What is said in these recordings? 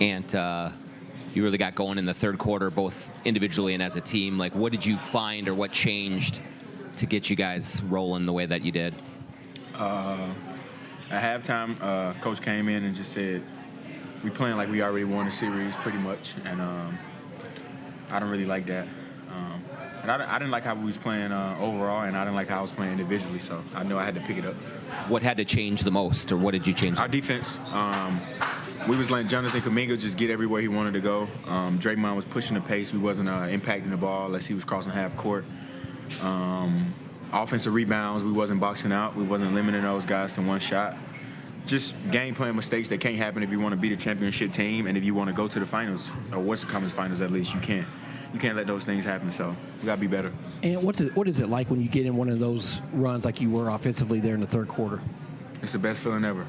and you really got going in the third quarter, both individually and as a team. Like, what did you find or what changed to get you guys rolling the way that you did? At halftime, Coach came in and just said, we playing like we already won the series pretty much, and I don't really like that. And I didn't like how we was playing overall, and I didn't like how I was playing individually, so I knew I had to pick it up. What had to change the most, or what did you change? Our defense. We was letting Jonathan Kuminga just get everywhere he wanted to go. Draymond was pushing the pace. We wasn't impacting the ball unless he was crossing half court. Offensive rebounds, we wasn't boxing out. We wasn't limiting those guys to one shot. Just game plan mistakes that can't happen if you want to be the championship team and if you want to go to the finals, or Western Conference Finals at least. You can't let those things happen, so we got to be better. And what is it like when you get in one of those runs like you were offensively there in the third quarter? It's the best feeling ever.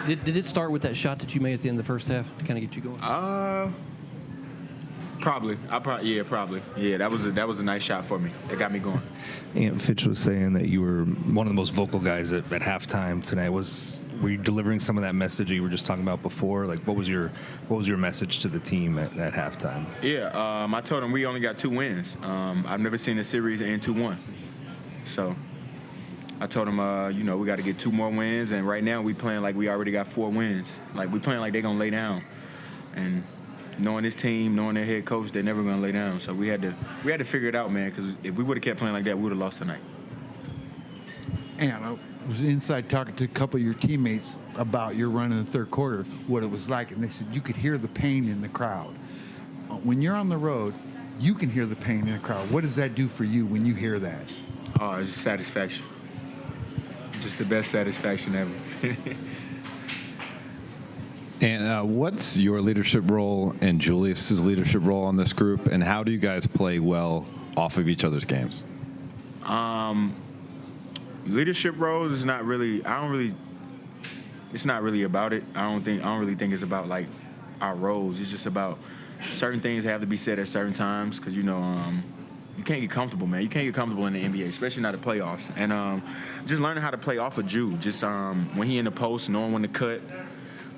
Did it start with that shot that you made at the end of the first half to kind of get you going? Probably. Probably. Yeah, that was a nice shot for me. It got me going. And Fitch was saying that you were one of the most vocal guys at halftime tonight. Were you delivering some of that message that you were just talking about before? Like, what was your message to the team at halftime? Yeah, I told them we only got 2 wins. I've never seen a series end 2-1. So I told them, we got to get 2 more wins, and right now we playing like we already got 4 wins. Like, we playing like they're going to lay down. And knowing this team, knowing their head coach, they're never going to lay down. So we had to figure it out, man, because if we would have kept playing like that, we would have lost tonight. And I was inside talking to a couple of your teammates about your run in the third quarter, what it was like, and they said you could hear the pain in the crowd. When you're on the road, you can hear the pain in the crowd. What does that do for you when you hear that? Oh, it's just satisfaction. Just the best satisfaction ever. And what's your leadership role and Julius's leadership role in this group, and how do you guys play well off of each other's games? Leadership roles is not really. It's not really about it. I don't really think it's about like our roles. It's just about certain things have to be said at certain times because you can't get comfortable, man. You can't get comfortable in the NBA, especially not the playoffs. And just learning how to play off of Ju. Just when he in the post, knowing when to cut,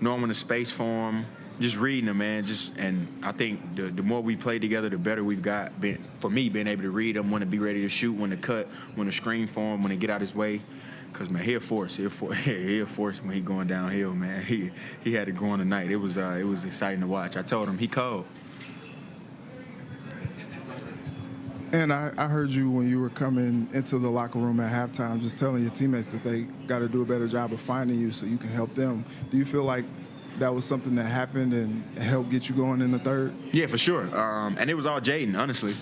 knowing when to space for him, just reading him, man. And I think the more we play together, the better we've got. For me, being able to read him, when to be ready to shoot, when to cut, when to screen for him, when to get out his way. Because, man, he'll force when he going downhill, man. He had it going tonight. It was exciting to watch. I told him he cold. And I heard you when you were coming into the locker room at halftime just telling your teammates that they got to do a better job of finding you so you can help them. Do you feel like that was something that happened and helped get you going in the third? Yeah, for sure. And it was all Jaden, honestly.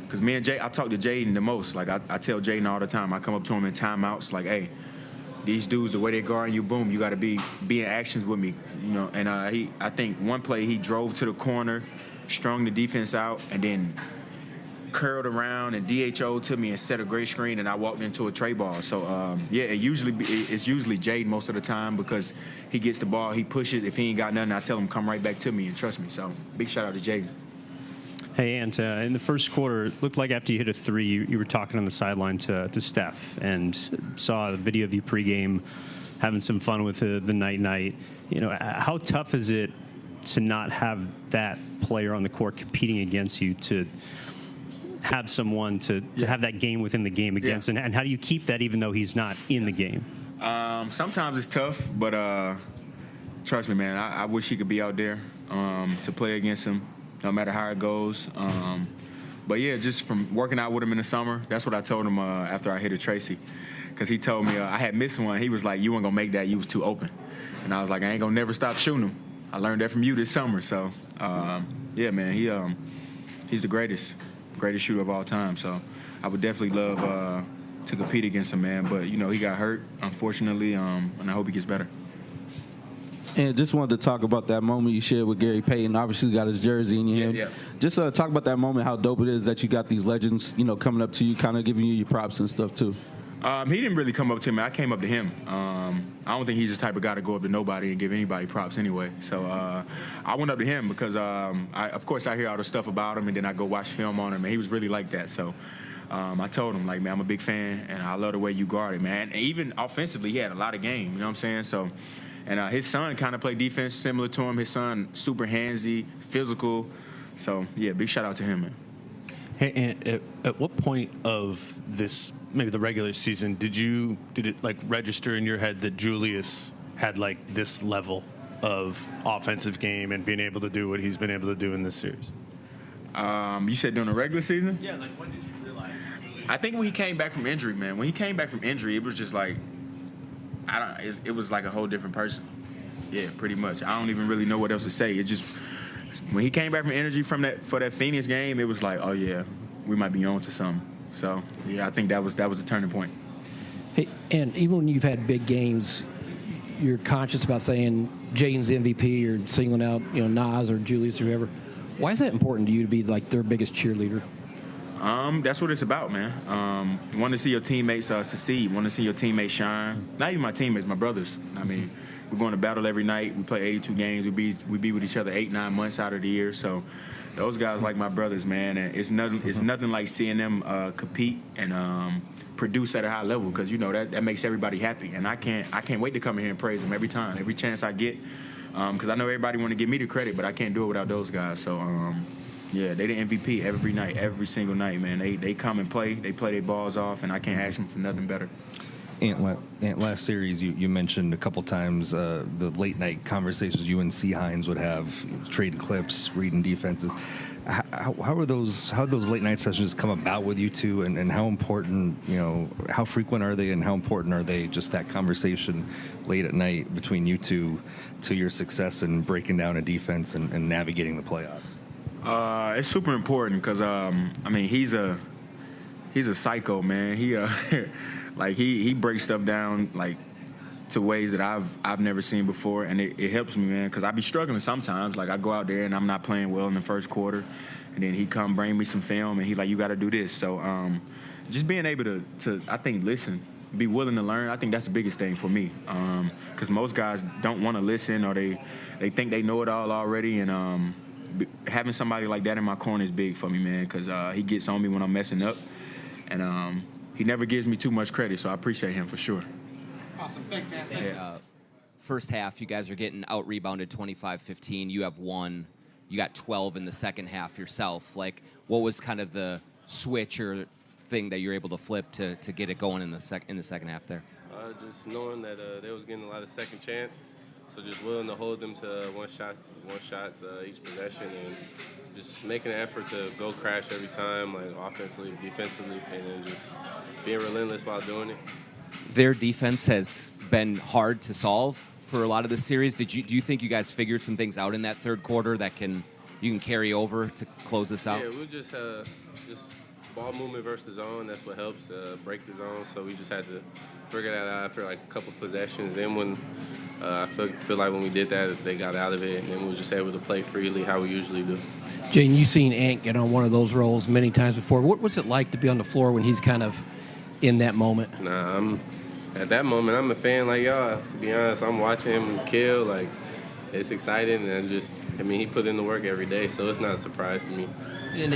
Because me and Jay, I talk to Jaden the most. Like, I tell Jaden all the time. I come up to him in timeouts like, hey, these dudes, the way they guard you, boom, you got to be in actions with me. And I think one play he drove to the corner, strung the defense out, and then curled around and DHO'd to me and set a great screen, and I walked into a tray ball. So, it's usually Jaden most of the time because he gets the ball, he pushes. If he ain't got nothing, I tell him, come right back to me and trust me. So, big shout out to Jaden. Hey, Ant, in the first quarter, it looked like after you hit a 3, you were talking on the sideline to Steph and saw a video of you pregame having some fun with the night. How tough is it to not have that player on the court competing against you, to have someone to have that game within the game against, and how do you keep that even though he's not in the game? Sometimes it's tough, but trust me, man, I wish he could be out there to play against him, no matter how it goes. But yeah, just from working out with him in the summer, that's what I told him after I hit a Tracy, because he told me I had missed one. He was like, you weren't gonna make that, you was too open, and I was like, I ain't gonna never stop shooting him. I learned that from you this summer. So yeah, man, he's the greatest shooter of all time. So I would definitely love to compete against him, man. But he got hurt, unfortunately, and I hope he gets better. And just wanted to talk about that moment you shared with Gary Payton. Obviously, you got his jersey in your hand. Yeah. Just talk about that moment, how dope it is that you got these legends, coming up to you, kind of giving you your props and stuff too. He didn't really come up to me. I came up to him. I don't think he's the type of guy to go up to nobody and give anybody props anyway. So I went up to him because, of course, I hear all the stuff about him, and then I go watch film on him, and he was really like that. So I told him, like, man, I'm a big fan, and I love the way you guard it, man. And even offensively, he had a lot of game, you know what I'm saying? So And his son kind of played defense similar to him. His son, super handsy, physical. So, yeah, big shout out to him, man. Hey, and at what point of this, maybe the regular season, did it like register in your head that Julius had like this level of offensive game and being able to do what he's been able to do in this series? You said during the regular season? Yeah, like when did you realize Julius? I think when he came back from injury, man. When he came back from injury, it was just like, it was like a whole different person. Yeah, pretty much. I don't even really know what else to say. It just, when he came back from injury for that Phoenix game, it was like, oh yeah, we might be on to something. So yeah, I think that was a turning point. Hey, and even when you've had big games, you're conscious about saying Jaden's MVP or singling out, Nas or Julius or whoever. Why is that important to you to be like their biggest cheerleader? That's what it's about, man. Want to see your teammates succeed. Want to see your teammates shine. Not even my teammates, my brothers. I mean, we're going to battle every night. We play 82 games. We be with each other 8-9 months out of the year. So those guys like my brothers, man. And it's nothing like seeing them compete and produce at a high level, because that makes everybody happy. And I can't wait to come in here and praise them every time, every chance I get, because I know everybody want to give me the credit, but I can't do it without those guys. So yeah, they the MVP every night, every single night, man. They come and play. They play their balls off, and I can't ask them for nothing better. Ant, last series, you mentioned a couple times the late night conversations you and C. Hines would have, trading clips, reading defenses. How those late night sessions come about with you two, and how important, how frequent are they, and how important are they, just that conversation late at night between you two to your success in breaking down a defense and navigating the playoffs? It's super important because he's a psycho, man. He breaks stuff down like to ways that I've never seen before, and it helps me, man, because I be struggling sometimes. Like, I go out there and I'm not playing well in the first quarter, and then he come bring me some film, and he's like, you got to do this. So just being able to I think listen, be willing to learn. I think that's the biggest thing for me, because most guys don't want to listen, or they think they know it all already, and having somebody like that in my corner is big for me, man, because he gets on me when I'm messing up, and he never gives me too much credit, so I appreciate him for sure. Awesome. Thanks, man. Thanks. First half, you guys are getting out-rebounded 25-15. You have one. You got 12 in the second half yourself. Like, what was kind of the switch or thing that you're able to flip to get it going in the second half there? Just knowing that they was getting a lot of second chance, so just willing to hold them to one shots each possession, and just making an effort to go crash every time, like offensively, defensively, and then just being relentless while doing it. Their defense has been hard to solve for a lot of the series. Do you think you guys figured some things out in that third quarter that you can carry over to close this out? Yeah, we just ball movement versus zone. That's what helps break the zone. So we just had to figure that out after like a couple possessions. Then when I feel like when we did that, they got out of it, and then we were just able to play freely how we usually do. Jaden, you've seen Ant get on one of those roles many times before. What's it like to be on the floor when he's kind of in that moment? At that moment, I'm a fan like y'all. To be honest, I'm watching him kill. Like, it's exciting, and he put in the work every day, so it's not a surprise to me. And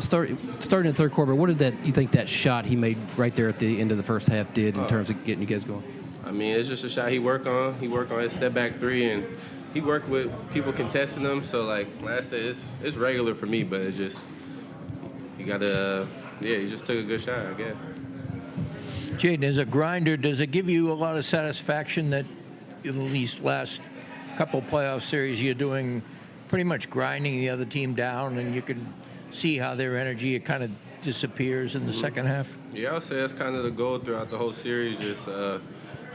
starting in the third quarter, what did you think that shot he made right there at the end of the first half did in terms of getting you guys going? It's just a shot he worked on. He worked on his step back three, and he worked with people contesting them. So like I said, it's regular for me, but he just took a good shot, I guess. Jaden, as a grinder, does it give you a lot of satisfaction that in these last couple playoff series you're doing pretty much grinding the other team down, and you can see how their energy kind of disappears in the second half? Yeah, I'll say that's kind of the goal throughout the whole series, just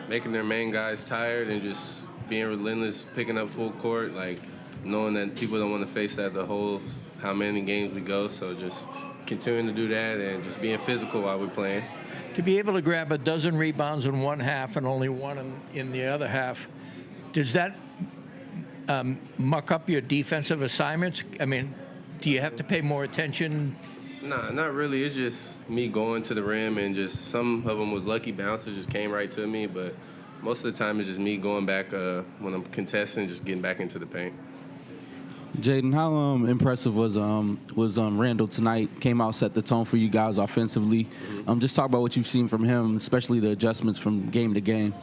making their main guys tired and just being relentless, picking up full court, like knowing that people don't want to face that how many games we go, so just continuing to do that and just being physical while we're playing. To be able to grab a dozen rebounds in one half and only one in the other half, does that muck up your defensive assignments? Do you have to pay more attention? Nah, not really. It's just me going to the rim, and just some of them was lucky bounces, just came right to me, but most of the time it's just me going back when I'm contesting, just getting back into the paint. Jaden, how impressive was Randall tonight? Came out, set the tone for you guys offensively. Just talk about what you've seen from him, especially the adjustments from game to game.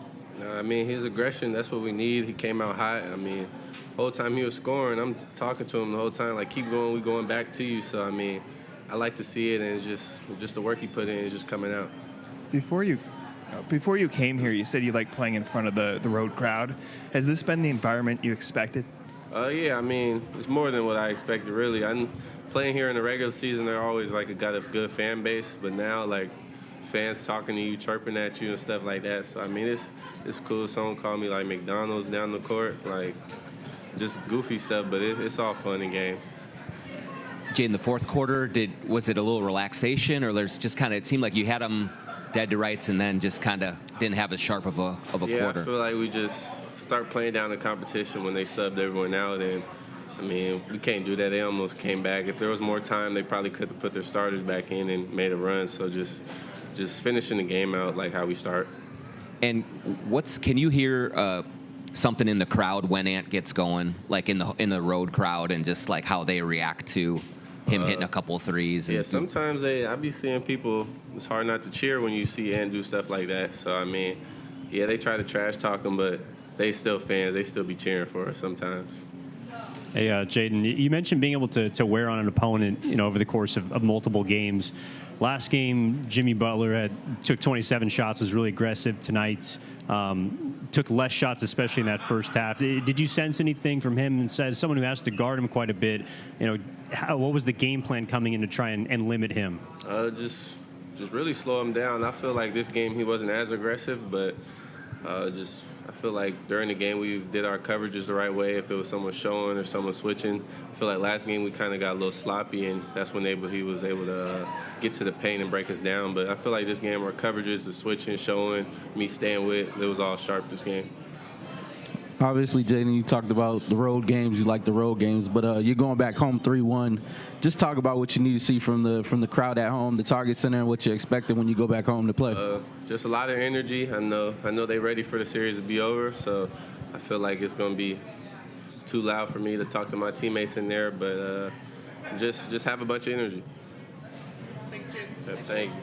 I mean, his aggression, that's what we need. He came out hot. I mean, the whole time he was scoring, I'm talking to him the whole time, like, keep going, we going back to you. So, I mean, I like to see it, and it's just the work he put in is just coming out. Before you came here, you said you liked playing in front of the road crowd. Has this been the environment you expected? Yeah, I mean, it's more than what I expected, really. I'm playing here in the regular season. They're always, like, got a good fan base. But now, like, fans talking to you, chirping at you and stuff like that. So, I mean, it's cool. Someone called me, like, McDonald's down the court. Like, just goofy stuff, but it's all fun in games. Jay, in the fourth quarter, was it a little relaxation, or there's just kind of, it seemed like you had them dead to rights and then just kind of didn't have as sharp of a quarter? I feel like we just start playing down the competition when they subbed everyone out, and I mean, we can't do that. They almost came back. If there was more time, they probably could have put their starters back in and made a run. So just finishing the game out like how we start. And can you hear something in the crowd when Ant gets going, like in the road crowd, and just like how they react to him hitting a couple of threes? Yeah, sometimes I be seeing people, it's hard not to cheer when you see Ant do stuff like that. So, I mean, yeah, they try to trash talk him, but they still fans. They still be cheering for us sometimes. Hey, Jaden, you mentioned being able to wear on an opponent, over the course of multiple games. Last game, Jimmy Butler took 27 shots, was really aggressive. Tonight, took less shots, especially in that first half. Did you sense anything from him? And as someone who has to guard him quite a bit, what was the game plan coming in to try and limit him? Just really slow him down. I feel like this game he wasn't as aggressive, but I feel like during the game we did our coverages the right way. If it was someone showing or someone switching, I feel like last game we kind of got a little sloppy, and that's when he was able to get to the paint and break us down. But I feel like this game our coverages, the switching, showing, me staying with, it was all sharp this game. Obviously, Jaden, you talked about the road games. You like the road games, but you're going back home 3-1. Just talk about what you need to see from the crowd at home, the Target Center, and what you're expecting when you go back home to play. Just a lot of energy. I know they're ready for the series to be over, so I feel like it's going to be too loud for me to talk to my teammates in there, but just have a bunch of energy. Thanks, Jim. Thank you.